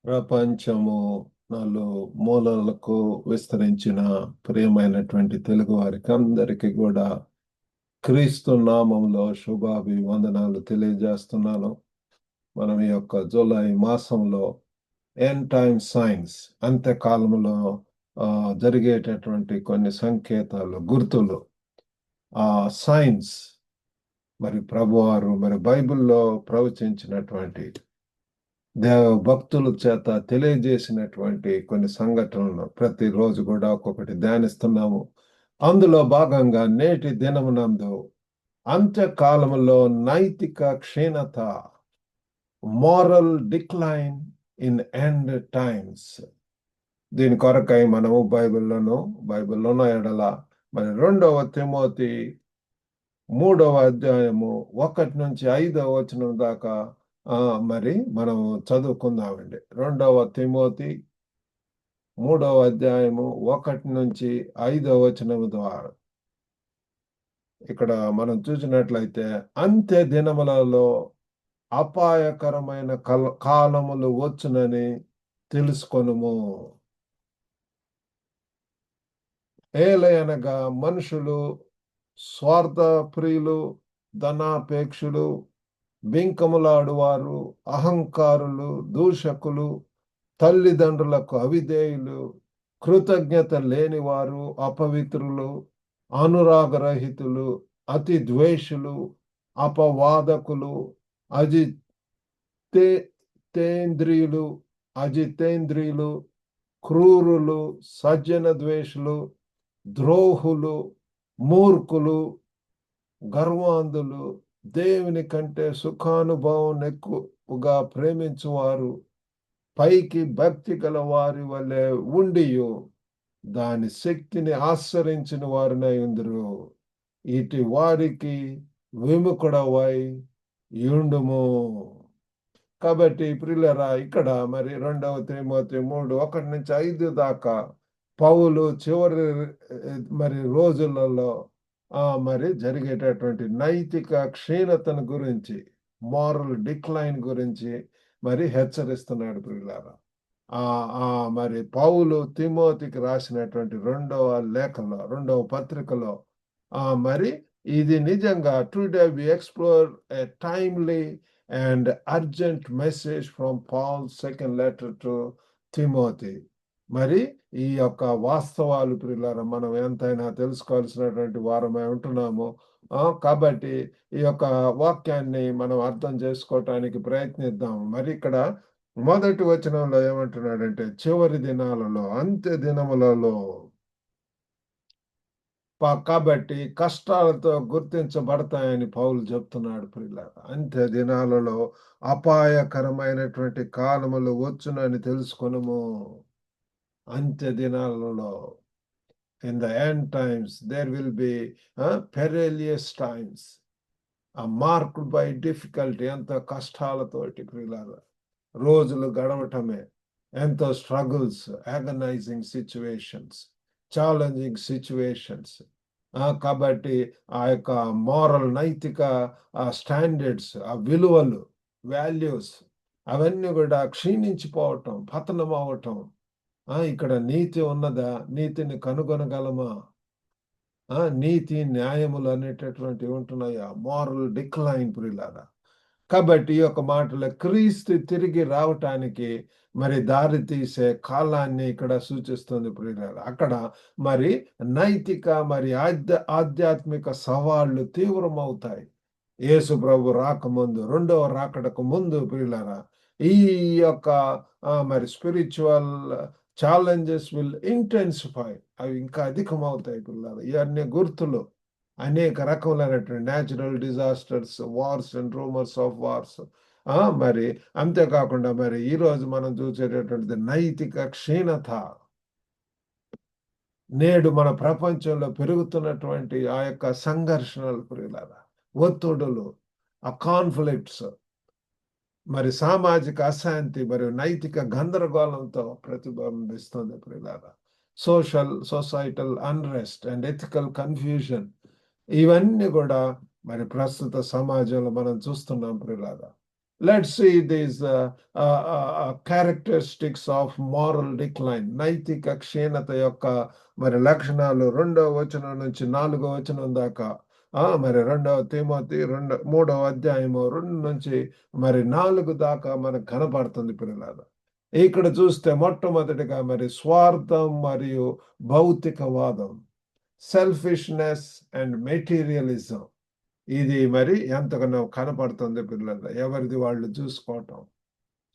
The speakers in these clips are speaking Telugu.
ప్రపంచము మూలలకు విస్తరించిన ప్రియమైనటువంటి తెలుగు వారికి అందరికీ కూడా క్రీస్తు నామంలో శుభాభివందనాలు తెలియజేస్తున్నాను. మనం ఈ యొక్క జూలై మాసంలో ఎండ్ టైమ్ సైన్స్, అంత్యకాలంలో జరిగేటటువంటి కొన్ని సంకేతాలు, గుర్తులు, ఆ సైన్స్ మరి ప్రభువారు మరి బైబిల్లో ప్రవచించినటువంటి భక్తుల చేత తెలియజేసినటువంటి కొన్ని సంఘటనలు ప్రతిరోజు కూడా ఒక్కొక్కటి ధ్యానిస్తున్నాము. అందులో భాగంగా నేటి దినమునందు అంత్యకాలంలో నైతిక క్షీణత, moral decline in end times. దీని కొరకై మనము బైబిల్లోనో ఎడల మరి 2వ తిమోతి 3వ అధ్యాయము 1 నుంచి 5వ వచనం దాకా మరి మనం చదువుకుందామండి. 2వ తిమోతి 3వ అధ్యాయము 1 నుంచి 5వ వచనం ద్వారా ఇక్కడ మనం చూసినట్లయితే, అంత్య దినములలో అపాయకరమైన కాలములు వచ్చునని తెలుసుకొనుము. ఏలయనగా మనుషులు స్వార్థ ప్రియులు, ధనాపేక్షులు, బింకములాడువారు, అహంకారులు, దూషకులు, తల్లిదండ్రులకు అవిధేయులు, కృతజ్ఞత లేనివారు, అపవిత్రులు, అనురాగరహితులు, అతి ద్వేషులు, అపవాదకులు, అజితేంద్రియులు, క్రూరులు, సజ్జన ద్వేషులు, ద్రోహులు, మూర్ఖులు, గర్వాంధులు, దేవుని కంటే సుఖానుభవం ఎక్కువగా ప్రేమించువారు, పైకి భక్తి గల వారి వలె ఉండియు దాని శక్తిని ఆశ్రయించిన వారినై ఉందురు. ఇటు వారికి విముఖుడవై యుండుము. కాబట్టి ప్రియులారా, ఇక్కడ మరి 2వ తిమోతి 3:1 నుంచి 5 దాకా పౌలు చివరి మరి రోజులలో మరి జరిగేటటువంటి నైతిక క్షీణతను గురించి, మోరల్ డిక్లైన్ గురించి మరి హెచ్చరిస్తున్నాడు ప్రియులారా. మరి పౌలు తిమోతికి రాసినటువంటి 2వ పత్రికలో మరి ఇది నిజంగా today we explore a timely and urgent message from Paul second letter to Timothy. మరి ఈ యొక్క వాస్తవాలు ప్రియులారా మనం ఎంతైనా తెలుసుకోవాల్సినటువంటి వారమై ఉంటున్నాము. కాబట్టి ఈ యొక్క వాక్యాన్ని మనం అర్థం చేసుకోవటానికి ప్రయత్నిద్దాం. మరి ఇక్కడ మొదటి వచనంలో ఏమంటున్నాడంటే, చివరి దినాలలో, అంత్య దినములలో, కాబట్టి కష్టాలతో గుర్తించబడతాయని పౌలు చెప్తున్నాడు ప్రియులారా. అంత్య దినాలలో అపాయకరమైనటువంటి కాలములు వచ్చునని తెలుసుకొనుము. అంత్య దినాలలో, in the end times there will be perilous times, marked by difficulty. ఎంతో కష్టాలతోటి ప్రియులారా రోజులు గడవటమే, ఎంతో struggles, agonizing situations, challenging situations. కాబట్టి ఆ యొక్క మోరల్, నైతిక స్టాండర్డ్స్, ఆ విలువలు, వాల్యూస్ అవన్నీ కూడా క్షీణించిపోవటం, పతనం అవటం. ఇక్కడ నీతి ఉన్నదా? నీతిని కనుగొనగలమా? నీతి న్యాయములు అనేటటువంటివి ఉంటున్నాయా? మోరల్ డిక్లైన్ ప్రియులారా. కాబట్టి ఈ యొక్క మాటలో క్రీస్తు తిరిగి రావటానికి మరి దారి తీసే కాలాన్ని ఇక్కడ సూచిస్తుంది ప్రియులారా. అక్కడ మరి నైతిక మరి ఆధ్యాత్మిక సవాళ్లు తీవ్రమవుతాయి. యేసు ప్రభు రాకముందు, 2వ రాకడకు ముందు ప్రియులారా, ఈ యొక్క మరి స్పిరిచువల్ ఛాలెంజెస్ విల్ ఇంటెన్సిఫై. అవి ఇంకా అధికమవుతాయి పిల్లలు. ఇవన్నీ గుర్తులు. అనేక రకములైనటువంటి natural disasters, wars and rumours of wars. మరి అంతేకాకుండా మరి ఈరోజు మనం చూసేటటువంటిది నైతిక క్షీణత. నేడు మన ప్రపంచంలో పెరుగుతున్నటువంటి ఆ యొక్క సంఘర్షణలు ప్రియులారా, ఒత్తిడులు, ఆ కాన్ఫ్లిక్ట్స్, మరి సామాజిక అశాంతి మరియు నైతిక గందరగోళంతో ప్రతిబింబిస్తుంది ప్రియులారా. Societal unrest and ethical confusion, ఇవన్నీ కూడా మరి ప్రస్తుత సమాజంలో మనం చూస్తున్నాం ప్రియులారా. Let's see these characteristics of moral decline, నైతిక క్షీణత యొక్క మరి లక్షణాలు 2వ వచనం నుంచి 4వ వచనం దాకా. మరి 2వ తిమోతి 3వ అధ్యాయము 2 నుంచి మరి 4 దాకా మనకు కనపడుతుంది పిల్లలారా. ఇక్కడ చూస్తే మొట్టమొదటిగా మరి స్వార్థం మరియు భౌతికవాదం, సెల్ఫిష్నెస్ అండ్ మెటీరియలిజం. ఇది మరి ఎంతగానో కనపడుతుంది పిల్లలు. ఎవరిది వాళ్ళు చూసుకోవటం,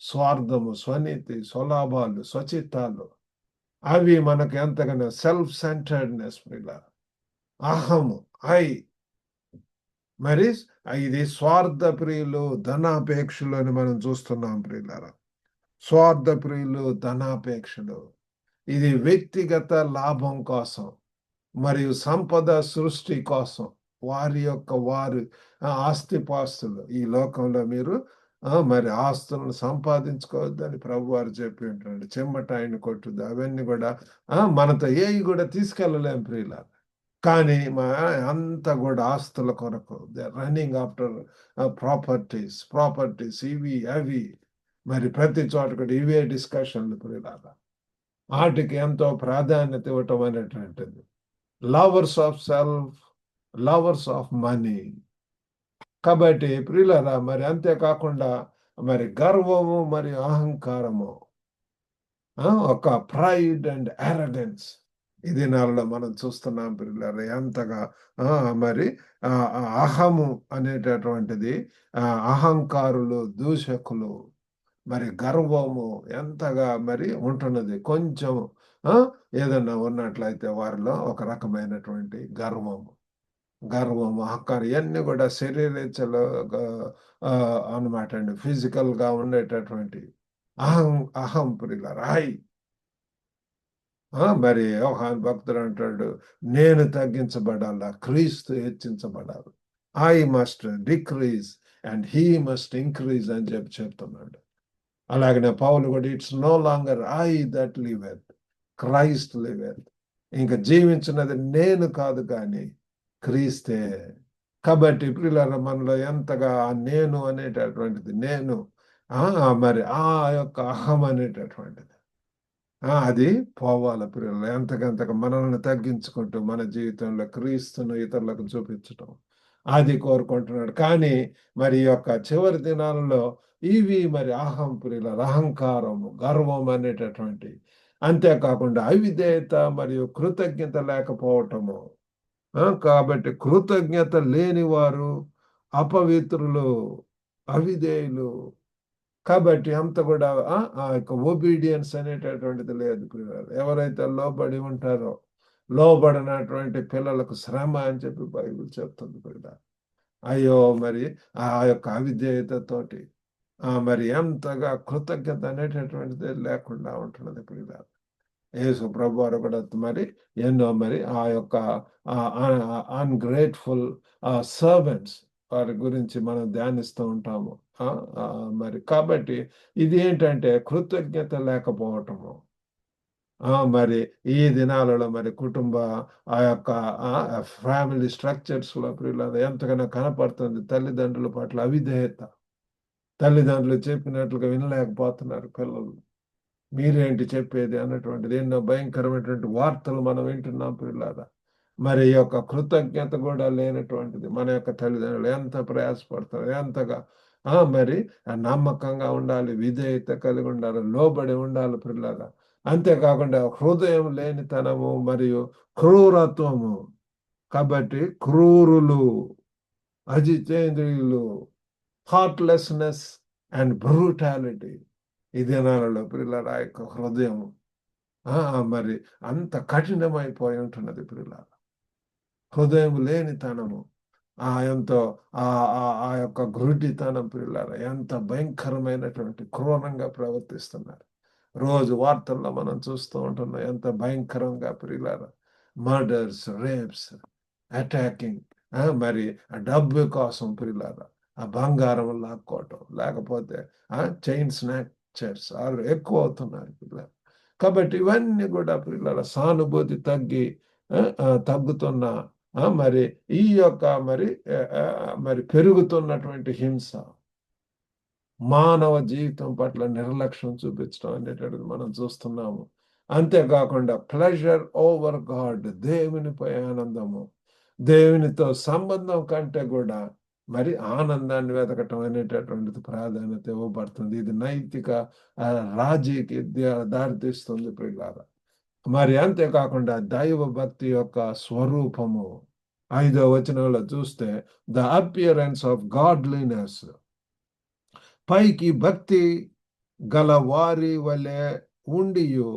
స్వార్థము, స్వనీతి, స్వలాభాలు, స్వచిత్తాలు, అవి మనకు ఎంతగానో సెల్ఫ్ సెంటర్డ్నెస్ పిల్లలు, అహము, మరి ఇది స్వార్థ ప్రియులు, ధనాపేక్షలు అని మనం చూస్తున్నాం ప్రియులారా. స్వార్థ ప్రియులు, ధనాపేక్షలు, ఇది వ్యక్తిగత లాభం కోసం మరియు సంపద సృష్టి కోసం వారి ఆస్తిపాస్తులు, ఈ లోకంలో మీరు మరి ఆస్తులను సంపాదించుకోవద్దని ప్రభు వారు చెప్పి ఉంటున్నాడు. చెమ్మట ఆయన కొట్టుద్ది, అవన్నీ కూడా మనతో ఏవి కూడా తీసుకెళ్ళలేం ప్రియుల. కానీ అంతా కూడా ఆస్తుల కొరకు రన్నింగ్ ఆఫ్టర్ ప్రాపర్టీస్ ఇవి అవి, మరి ప్రతి చోట కూడా ఇవే డిస్కషన్లు ప్రియులారా. వాటికి ఎంతో ప్రాధాన్యత ఇవ్వటం అనేటువంటిది. Lovers of self, lovers of money. కాబట్టి ప్రియులారా, మరి అంతేకాకుండా మరి గర్వము మరియు అహంకారము, ఒక ప్రైడ్ అండ్ అరగెన్స్ ఈ దినాలలో మనం చూస్తున్నాం ప్రియులారా. ఎంతగా మరి అహము అనేటటువంటిది, అహంకారులు, దూషకులు, మరి గర్వము ఎంతగా మరి ఉంటున్నది. కొంచెం ఏదన్నా ఉన్నట్లయితే వారిలో ఒక రకమైనటువంటి గర్వము, అహంకారం, ఇవన్నీ కూడా శరీరేచ్ఛలు అన్నమాట అండి. ఫిజికల్ గా ఉండేటటువంటి అహం ప్రియులారా. మరి యోహాను భక్తుడు అంటాడు, నేను తగ్గించబడాలా, క్రీస్తు హెచ్చించబడాలి. I must decrease and he must increase అని చెప్తున్నాడు. అలాగనే పౌలు కూడా, it's no longer I that liveth, Christ liveth. ఇంకా జీవించినది నేను కాదు కానీ క్రీస్తే. కాబట్టి ప్రియులారా, మనలో ఎంతగా నేను అనేటటువంటిది, నేను మరి ఆ యొక్క అహం అనేటటువంటిది అది పోవాలి ప్రియులు. ఎంతకంతగా మనల్ని తగ్గించుకుంటూ మన జీవితంలో క్రీస్తును ఇతరులకు చూపించటం అది కోరుకుంటున్నాడు. కానీ మరి యొక్క చివరి దినాలలో ఇవి మరి అహం ప్రియుల, అహంకారము, గర్వం అనేటటువంటి, అంతేకాకుండా అవిధేయత మరియు కృతజ్ఞత లేకపోవటము. కాబట్టి కృతజ్ఞత లేని వారు అపవిత్రులు, అవిధేయులు. కాబట్టి అంత కూడా ఆ యొక్క ఒబీడియన్స్ అనేటటువంటిది లేదు పిల్లలు. ఎవరైతే లోబడి ఉంటారో, లోబడినటువంటి పిల్లలకు శ్రమ అని చెప్పి బైబిల్ చెప్తుంది పిల్లలు. అయ్యో మరి ఆ యొక్క అవిధేయతతోటి మరి ఎంతగా కృతజ్ఞత అనేటటువంటిది లేకుండా ఉంటున్నది పిల్లలు. యేసు ప్రభు వారు కూడా మరి ఎన్నో మరి ఆ యొక్క అన్గ్రేట్ఫుల్ సర్వెంట్స్ వారి గురించి మనం ధ్యానిస్తూ ఉంటాము. మరి కాబట్టి ఇది ఏంటంటే కృతజ్ఞత లేకపోవటము. మరి ఈ దినాలలో మరి కుటుంబ ఆ యొక్క ఫ్యామిలీ స్ట్రక్చర్స్ లో ప్రియులారా ఎంతగానో కనపడుతుంది. తల్లిదండ్రుల పట్ల అవిధేయత, తల్లిదండ్రులు చెప్పినట్లుగా వినలేకపోతున్నారు పిల్లలు. మీరేంటి చెప్పేది అన్నటువంటిది ఎన్నో భయంకరమైనటువంటి వార్తలు మనం వింటున్నాం పిల్లలారా. మరి ఈ యొక్క కృతజ్ఞత కూడా లేనటువంటిది. మన యొక్క తల్లిదండ్రులు ఎంత ప్రయాసపడతారు, ఎంతగా మరి నమ్మకంగా ఉండాలి, విధేయత కలిగి ఉండాలి, లోబడి ఉండాలి పిల్లలారా. అంతేకాకుండా హృదయం లేనితనము మరియు క్రూరత్వము. కాబట్టి క్రూరులు, అజితేంద్రియులు, హార్ట్లెస్నెస్ అండ్ బ్రూటాలిటీ. ఈ దినాలలో పిల్లల ఆ యొక్క హృదయం మరి అంత కఠినమైపోయి ఉంటున్నది పిల్లల. హృదయం లేనితనము, ఎంతో ఆ యొక్క గ్రుడ్డితనం పిల్లల ఎంత భయంకరమైనటువంటి క్రూరంగా ప్రవర్తిస్తున్నారు. రోజు వార్తల్లో మనం చూస్తూ ఉంటున్నాం ఎంత భయంకరంగా పిల్లల. మర్డర్స్, రేప్స్, అటాకింగ్, మరి డబ్బు కోసం పిల్లల ఆ బంగారం లాక్కోవటం, లేకపోతే చైన్ స్నాచర్స్ ఎక్కువ అవుతున్నారు పిల్లలు. కాబట్టి ఇవన్నీ కూడా పిల్లల సానుభూతి తగ్గుతున్న మరి ఈ యొక్క మరి పెరుగుతున్నటువంటి హింస, మానవ జీవితం పట్ల నిర్లక్ష్యం చూపించడం అనేటువంటిది మనం చూస్తున్నాము. అంతేకాకుండా ప్లెజర్ ఓవర్ గాడ్, దేవునిపై ఆనందము, దేవునితో సంబంధం కంటే కూడా మరి ఆనందాన్ని వెతకటం అనేటటువంటిది ప్రాధాన్యత ఇవ్వబడుతుంది. ఇది నైతిక రాజీకి దారితీస్తుంది ప్రియులారా. మరి అంతేకాకుండా దైవ భక్తి యొక్క స్వరూపము 5వ వచనంలో చూస్తే ద అపియరెన్స్ ఆఫ్ గాడ్లీనెస్, పైకి భక్తి గల వారి వలె ఉండియు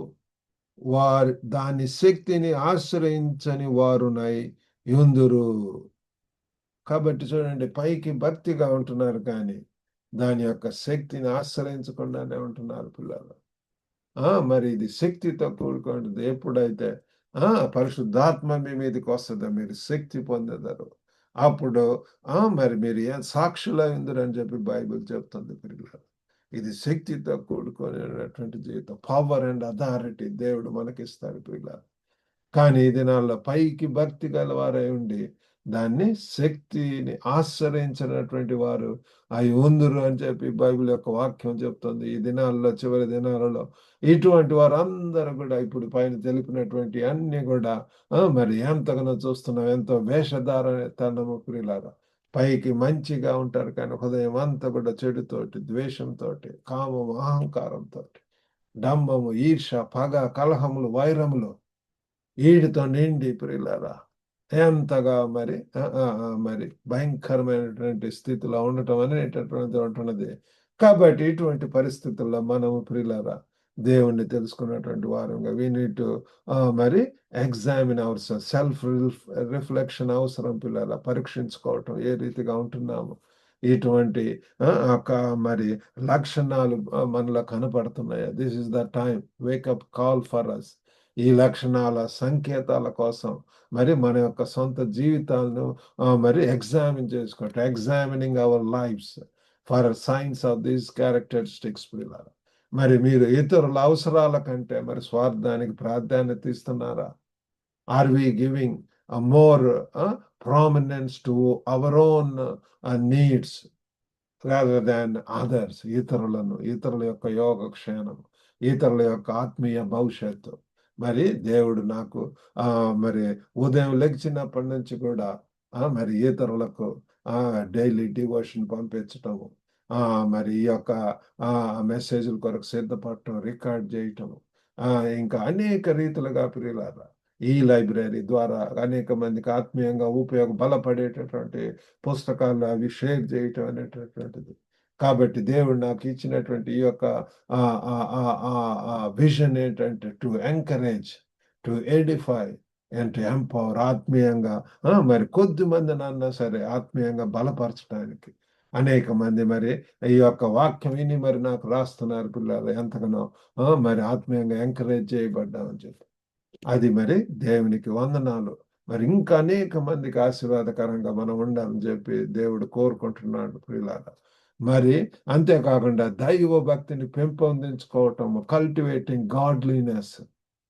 వారి దాని శక్తిని ఆశ్రయించని వారునై యుందురు. కాబట్టి చూడండి, పైకి భక్తిగా ఉంటున్నారు కానీ దాని యొక్క శక్తిని ఆశ్రయించకుండానే ఉంటున్నారు పిల్లలు. మరి ఇది శక్తితో కూడుకుంటుంది. ఎప్పుడైతే పరిశుద్ధాత్మ మీ మీదకి వస్తుందో మీరు శక్తి పొందేదారు, అప్పుడు మరి మీరు ఏం సాక్షులై ఉందరని చెప్పి బైబిల్ చెప్తుంది పిల్లలు. ఇది శక్తితో కూడుకునేటువంటి జీవితం. పవర్ అండ్ అథారిటీ దేవుడు మనకిస్తాడు పిల్లలు. కానీ ఈ దినాల్లో పైకి భక్తి గలవారై ఉండి దాన్ని శక్తిని ఆశ్రయించినటువంటి వారు అవి ఉందురు అని చెప్పి బైబిల్ యొక్క వాక్యం చెప్తుంది. ఈ దినాల్లో, చివరి దినాలలో ఇటువంటి వారందరూ కూడా ఇప్పుడు పైన తెలిపినటువంటి అన్ని కూడా మరి ఎంతగానో చూస్తున్నాం. ఎంతో వేషధారణము ప్రియులారా. పైకి మంచిగా ఉంటారు కానీ హృదయం అంతా కూడా చెడుతోటి, ద్వేషంతోటి, కామము, అహంకారంతో, డంబము, ఈర్ష, పగ, కలహములు, వైరములు వీటితో నిండి ప్రియులారా ఎంతగా మరి భయంకరమైనటువంటి స్థితిలో ఉండటం అనేటటువంటి ఉంటున్నది. కాబట్టి ఇటువంటి పరిస్థితుల్లో మనము ప్రియులారా దేవుణ్ణి తెలుసుకున్నటువంటి వారంగా వీ నీడ్ టు మరి ఎగ్జామిన్ అవర్ సెల్ఫ్ రిఫ్లెక్షన్ అవసరం పిల్లల. పరీక్షించుకోవటం ఏ రీతిగా ఉంటున్నాము, ఇటువంటి మరి లక్షణాలు మనలో కనపడుతున్నాయా. This is the time, wake up call for us. ఈ లక్షణాల సంకేతాల కోసం మరి మన యొక్క సొంత జీవితాలను మరి ఎగ్జామిన్ చేసుకోవటం, examining our lives for signs of these characteristics పిల్లలు. మరి మీరు ఇతరుల అవసరాల కంటే మరి స్వార్థానికి ప్రాధాన్యత ఇస్తున్నారా? Are we giving more prominence to our own needs rather than others? ఇతరుల యొక్క యోగక్షేమం, ఇతరుల యొక్క ఆత్మీయ భవిష్యత్తు. మరి దేవుడు నాకు మరి ఉదయం లెగిచినప్పటి నుంచి కూడా మరి ఇతరులకు డైలీ డివోషన్ పంపించటము, మరి ఈ యొక్క మెసేజ్ల కొరకు సిద్ధపడటం, రికార్డ్ చేయటము, ఇంకా అనేక రీతులుగా ప్రియులారా ఈ లైబ్రరీ ద్వారా అనేక మందికి ఆత్మీయంగా బలపడేటటువంటి పుస్తకాలు అవి షేర్ చేయటం అనేటటువంటిది. కాబట్టి దేవుడు నాకు ఇచ్చినటువంటి ఈ యొక్క విజన్ ఏంటంటే to encourage, to Edify and to empower. ఆత్మీయంగా మరి కొద్ది మంది అన్నా సరే ఆత్మీయంగా బలపరచడానికి అనేక మంది మరి ఈ యొక్క వాక్యం విని మరి నాకు రాస్తున్నారు పిల్లలు, ఎంతగానో మరి ఆత్మీయంగా ఎంకరేజ్ చేయబడ్డామని చెప్పి. అది మరి దేవునికి వందనాలు. మరి ఇంకా అనేక మందికి ఆశీర్వాదకరంగా మనం ఉండాలని చెప్పి దేవుడు కోరుకుంటున్నాడు ప్రియులారా. మరి అంతేకాకుండా దైవ భక్తిని పెంపొందించుకోవటం, కల్టివేటింగ్ గాడ్లీనెస్.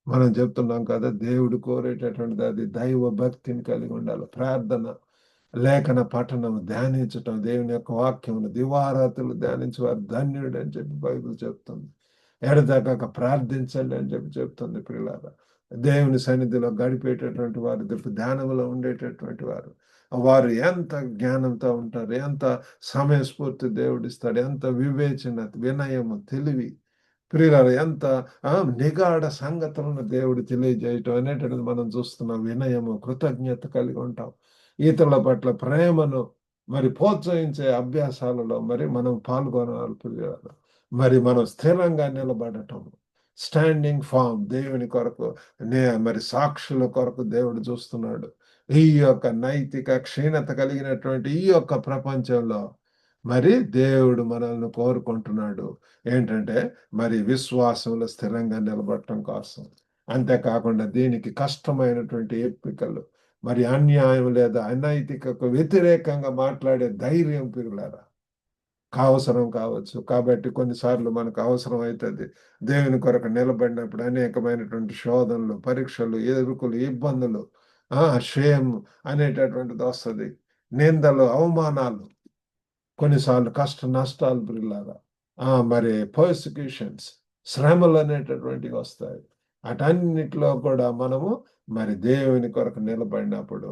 మనం చెప్తున్నాం కదా, దేవుడు కోరేటటువంటిది అది దైవ భక్తిని కలిగి ఉండాలి. ప్రార్థన, లేఖన పఠనం, ధ్యానించటం, దేవుని యొక్క వాక్యమును దివారాతులు ధ్యానించేవారు ధన్యుడు అని చెప్పి బైబిల్ చెప్తుంది. ఎడతెగక ప్రార్థించండి అని చెప్పి చెప్తుంది ప్రియులారా. దేవుని సన్నిధిలో గడిపేటటువంటి వారు, ధ్యానంలో ఉండేటటువంటి వారు ఎంత జ్ఞానంతో ఉంటారు, ఎంత సమయస్ఫూర్తి దేవుడిస్తాడు, ఎంత వివేచన, వినయము, తెలివి ప్రియులారా, ఎంత నిగాఢ సంగతులను దేవుడు తెలియజేయటం అనేటువంటిది మనం చూస్తున్నాం. వినయము, కృతజ్ఞత కలిగి ఉంటాం. ఇతరుల పట్ల ప్రేమను మరి ప్రోత్సహించే అభ్యాసాలలో మరి మనం పాల్గొనాలి ప్రియులారా. మరి మనం స్థిరంగా నిలబడటం, స్టాండింగ్ ఫామ్, దేవుని కొరకు మరి సాక్షుల కొరకు దేవుడు చూస్తున్నాడు. ఈ యొక్క నైతిక క్షీణత కలిగినటువంటి ఈ యొక్క ప్రపంచంలో మరి దేవుడు మనల్ని కోరుకుంటున్నాడు ఏంటంటే మరి విశ్వాసంలో స్థిరంగా నిలబడటం కోసం. అంతేకాకుండా దీనికి కష్టమైనటువంటి ఎంపికలు, మరి అన్యాయం లేదా అనైతికకు వ్యతిరేకంగా మాట్లాడే ధైర్యం పిల్లలారా అవసరం కావచ్చు. కాబట్టి కొన్నిసార్లు మనకు అవసరం అవుతుంది. దేవుని కొరకు నిలబడినప్పుడు అనేకమైనటువంటి శోధనలు, పరీక్షలు, ఎదుర్కొలు, ఇబ్బందులు, షేమ్ అనేటటువంటిది వస్తుంది. నిందలు, అవమానాలు. కొన్నిసార్లు కష్ట నష్టాలు ప్రియులారా, మరి పర్సిక్యూషన్స్, శ్రమలు అనేటటువంటివి వస్తాయి. అటన్నిటిలో కూడా మనము మరి దేవుని కొరకు నిలబడినప్పుడు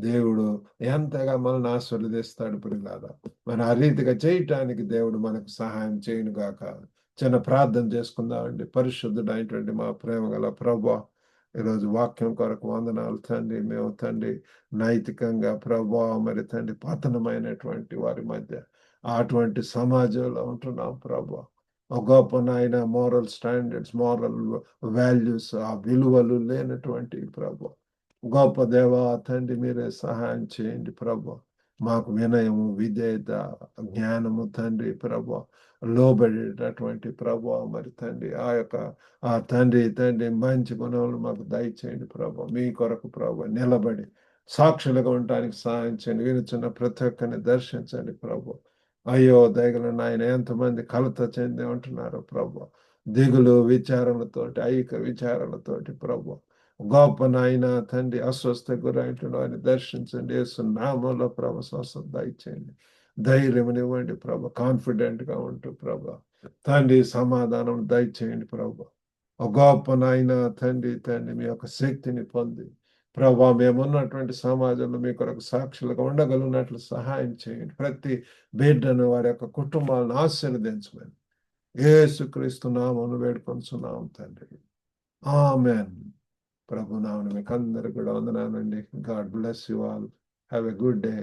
దేవుడు ఎంతగా మనల్ని ఆశీర్వదిస్తాడు ప్రియులారా. మరి ఆ రీతిగా చేయటానికి దేవుడు మనకు సహాయం చేయను గాక. చిన్న ప్రార్థన చేసుకుందామండి. పరిశుద్ధుడైనటువంటి మా ప్రేమ గల ప్రభువా, ఈరోజు వాక్యం కొరకు వందనాలు తండ్రి. మేము తండ్రి నైతికంగా ప్రభువా మరి తండ్రి పతనమైనటువంటి వారి మధ్య అటువంటి సమాజంలో ఉంటున్నాం ప్రభా. ఒక గొప్ప నాయన మోరల్ స్టాండర్డ్స్, మోరల్ వాల్యూస్, ఆ విలువలు లేనటువంటి ప్రభా. గొప్ప దేవ తండ్రి, మీరే సహాయం చేయండి ప్రభా. మాకు వినయము, విధేయత, జ్ఞానము తండ్రి ప్రభా, లోబడేటటువంటి ప్రభా మరి తండ్రి, ఆ తండ్రి మంచి గుణములు మాకు దయచేయండి ప్రభా. మీ కొరకు ప్రభా నిలబడి సాక్షులుగా ఉండటానికి సహాయం చేయండి. వినుచున్న ప్రతి ఒక్కరిని దర్శించండి ప్రభు. అయ్యో దయగల నాయన, ఎంతమంది కలత చెంది ఉంటున్నారు ప్రభు, దిగులు విచారణతోటి, ఐక విచారణతోటి ప్రభు. గొప్ప నాయన తండ్రి, అస్వస్థ గురైన వారిని దర్శించండి. యేసు నామంలో ప్రభు స్వస్థత దయచేయండి. ధైర్యమునివ్వండి ప్రభు, కాన్ఫిడెంట్ గా ఉంటూ ప్రభు తండ్రి సమాధానం దయచేయండి ప్రభు. ఒక గొప్ప నాయన తండ్రి మీ యొక్క శక్తిని పొంది ప్రభా, మేమున్నటువంటి సమాజంలో మీ కొరకు సాక్షులుగా ఉండగలిగినట్లు సహాయం చేయండి. ప్రతి బిడ్డను వారి యొక్క కుటుంబాలను ఆశీర్వదించమని యేసుక్రీస్తు నామమున వేడుకొంచున్నాం తండ్రి. ఆమెన్. ప్రభు నామమున మీకు అందరికి కూడా వందనాలండి. God bless you all. Have a good day.